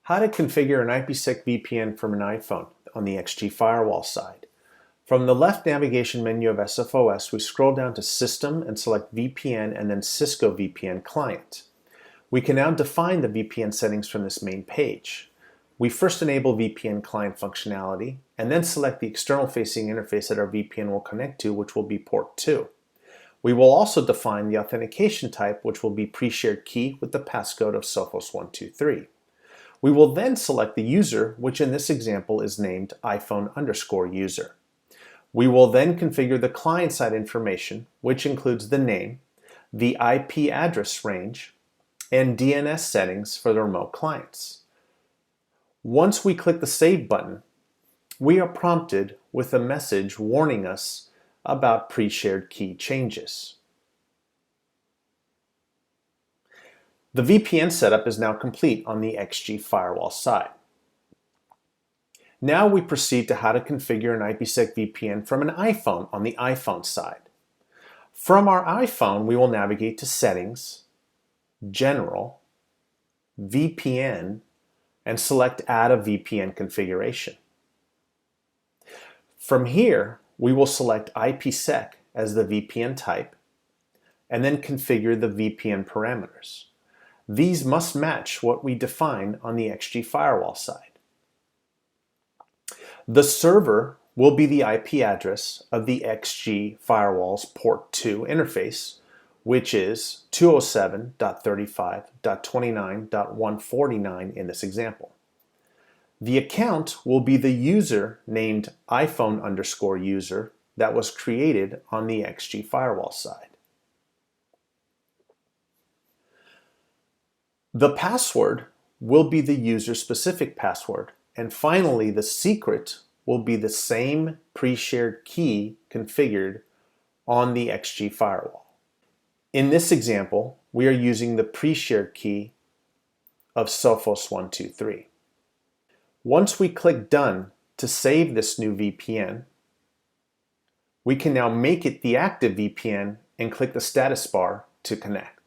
How to configure an IPsec VPN from an iPhone on the XG Firewall side. From the left navigation menu of Sophos, we scroll down to System and select VPN and then Cisco VPN Client. We can now define the VPN settings from this main page. We first enable VPN client functionality and then select the external facing interface that our VPN will connect to, which will be port 2. We will also define the authentication type, which will be pre-shared key with the passcode of Sophos123. We will then select the user, which in this example is named iPhone_user. We will then configure the client-side information, which includes the name, the IP address range, and DNS settings for the remote clients. Once we click the Save button, we are prompted with a message warning us about pre-shared key changes. The VPN setup is now complete on the XG Firewall side. Now we proceed to how to configure an IPsec VPN from an iPhone on the iPhone side. From our iPhone, we will navigate to Settings, General, VPN, and select Add a VPN configuration. From here, we will select IPsec as the VPN type and then configure the VPN parameters. These must match what we define on the XG Firewall side. The server will be the IP address of the XG Firewall's port 2 interface, which is 207.35.29.149 in this example. The account will be the user named iPhone_user that was created on the XG Firewall side. The password will be the user-specific password, and finally the secret will be the same pre-shared key configured on the XG Firewall. In this example, we are using the pre-shared key of Sophos123. Once we click Done to save this new VPN, we can now make it the active VPN and click the status bar to connect.